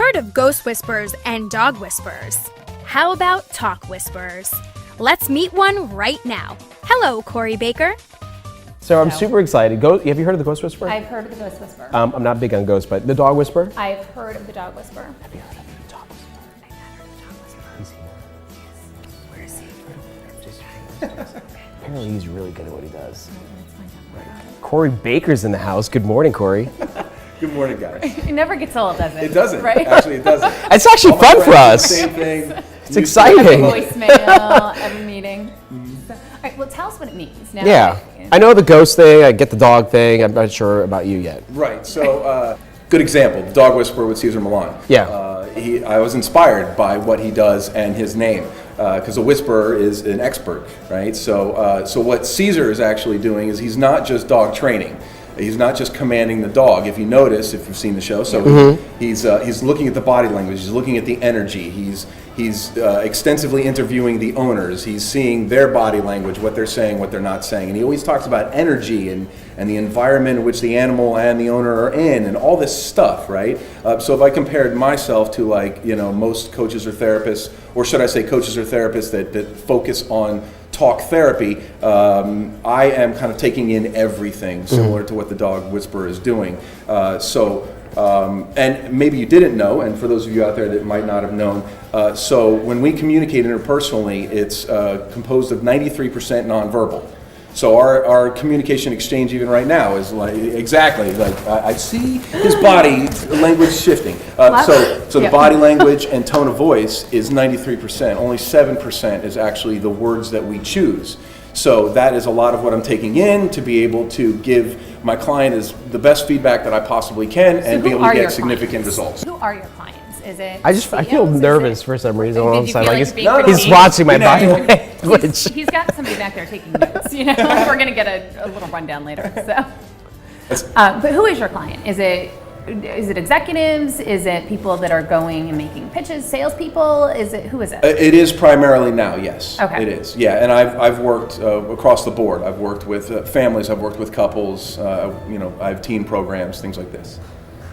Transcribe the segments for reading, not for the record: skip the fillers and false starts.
heard of ghost whisperers and dog whisperers. How about talk whisperers? Let's meet one right now. Hello, Cory Baker. So I'm super excited. Have you heard of the Ghost Whisperer? I've heard of the Ghost Whisperer. I'm not big on ghosts, but the Dog Whisperer? I've heard of the Dog Whisperer. Have you heard of the Dog Whisperer? I've heard of the Dog Whisperer. He's here. Where is he? Apparently he's really good at what he does. Cory Baker's in the house. Good morning, Cory. Good morning, guys. It never gets old, does it? It doesn't. Right? Actually, it doesn't. It's actually fun for us. Same thing. It's exciting. Every voicemail, every meeting. So, all right, well, tell us what it means. Now, Yeah. I know the ghost thing. I get the dog thing. I'm not sure about you yet. Right. So, good example. The Dog Whisperer with Cesar Millan. Yeah. I was inspired by what he does and his name, because a whisperer is an expert, right? So, what Cesar is actually doing is he's not just dog training. He's not just commanding the dog. If you notice, if you've seen the show, so he's looking at the body language. He's looking at the energy. He's extensively interviewing the owners. He's seeing their body language, what they're saying, what they're not saying, and he always talks about energy and the environment in which the animal and the owner are in, and all this stuff, right? So if I compared myself to most coaches or therapists, or should I say coaches or therapists that focus on talk therapy, I am kind of taking in everything similar to what the Dog Whisperer is doing. And maybe you didn't know, and for those of you out there that might not have known, so when we communicate interpersonally, it's composed of 93% nonverbal. So our communication exchange even right now is I see his body language shifting. So the body language and tone of voice is 93%. Only 7% is actually the words that we choose. So that is a lot of what I'm taking in to be able to give my client is the best feedback that I possibly can and be able to get significant results. Who are your clients? Is it I feel nervous for some reason. Did you feel like you're being He's watching my body language. He's got somebody back there taking notes. We're going to get a little rundown later. So, but who is your client? Is it executives? Is it people that are going and making pitches? Salespeople? Who is it? It is primarily now, yes. Okay. It is, yeah. And I've worked across the board. I've worked with families. I've worked with couples. I have teen programs, things like this.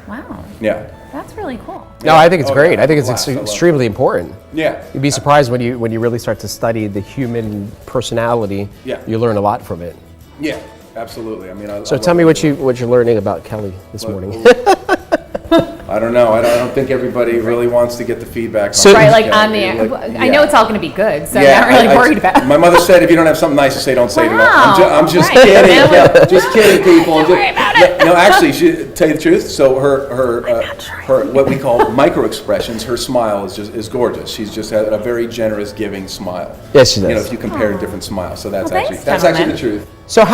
Wow. Yeah. That's really cool. No, I think it's great. I think it's extremely important. Yeah. You'd be surprised when you really start to study the human personality. Yeah. You learn a lot from it. Yeah, absolutely. I mean, So tell me what you're learning about Kelly this morning. I don't know. I don't think everybody really wants to get the feedback. On the air. I know it's all going to be good, so I'm not really worried about it. My mother said if you don't have something nice to say, don't say it at all. I'm just Right. kidding. Yeah, just kidding, people. Don't worry about it. No, actually, tell you the truth. So her what we call micro expressions. Her smile is gorgeous. She's just had a very generous, giving smile. Yes, she does. If you compare different smiles, so that's thanks, actually the truth. So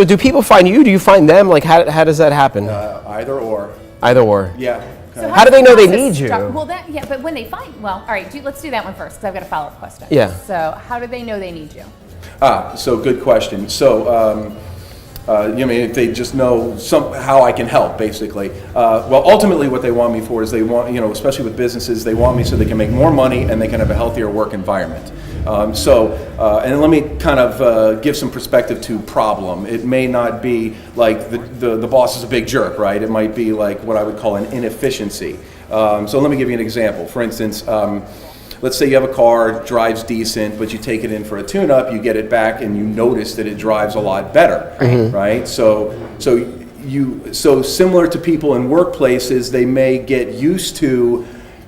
do people find you? Do you find them? Like how does that happen? Either or. Either or. Yeah. So How do they know they does need this you? start? Well, but when they find, all right, let's do that one first because I've got a follow-up question. Yeah. So how do they know they need you? So good question. So, if they just know how I can help, basically. Well, ultimately what they want me for is they want, especially with businesses, they want me so they can make more money and they can have a healthier work environment. And let me kind of give some perspective to problem. It may not be like the boss is a big jerk, right? It might be like what I would call an inefficiency. So let me give you an example. For instance, let's say you have a car, drives decent, but you take it in for a tune-up, you get it back, and you notice that it drives a lot better, right? So similar to people in workplaces, they may get used to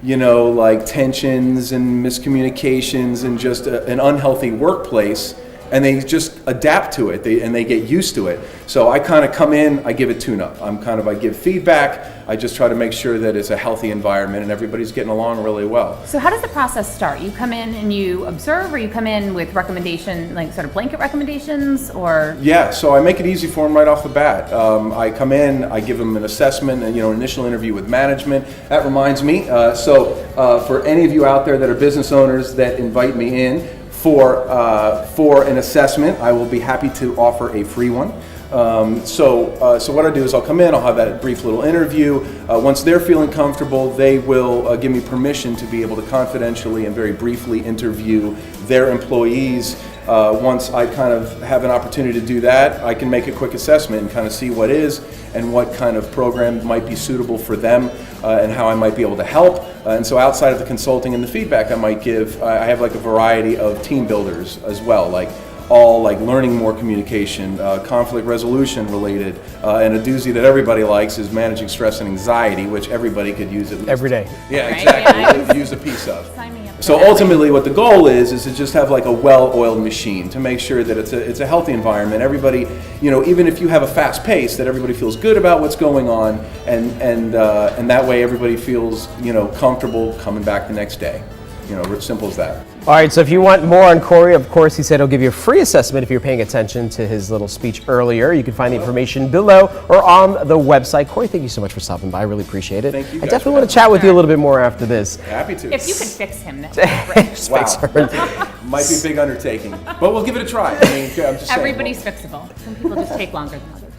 like tensions and miscommunications and just an unhealthy workplace, and they just adapt to it, and they get used to it. So I kind of come in, I give a tune-up. I give feedback. I just try to make sure that it's a healthy environment and everybody's getting along really well. So how does the process start? You come in and you observe, or you come in with like sort of blanket recommendations, or? Yeah, so I make it easy for them right off the bat. I come in, I give them an assessment, and initial interview with management. That reminds me, for any of you out there that are business owners that invite me in for an assessment, I will be happy to offer a free one. So what I do is I'll come in, I'll have that brief little interview. Once they're feeling comfortable, they will give me permission to be able to confidentially and very briefly interview their employees Once I kind of have an opportunity to do that, I can make a quick assessment and kind of see what is and what kind of program might be suitable for them and how I might be able to help. And so outside of the consulting and the feedback I might give, I have like a variety of team builders as well, like learning more communication, conflict resolution related, and a doozy that everybody likes is managing stress and anxiety, which everybody could use at least. Every day. Yeah, Right? exactly. Yeah, Use a piece of. Sign me up for So that. ultimately what the goal is to just have like a well-oiled machine to make sure that it's a healthy environment. Everybody, even if you have a fast pace, that everybody feels good about what's going on, and that way everybody feels, comfortable coming back the next day. Simple as that. All right, so if you want more on Cory, of course, he said he'll give you a free assessment if you're paying attention to his little speech earlier. You can find the information below or on the website. Cory, thank you so much for stopping by. I really appreciate it. Thank you I guys definitely for want to chat with you a little bit more after this. Happy to. If you could fix him, that would be great. Wow. Might be a big undertaking, but we'll give it a try. I'm just saying. Everybody's fixable. Some people just take longer than others.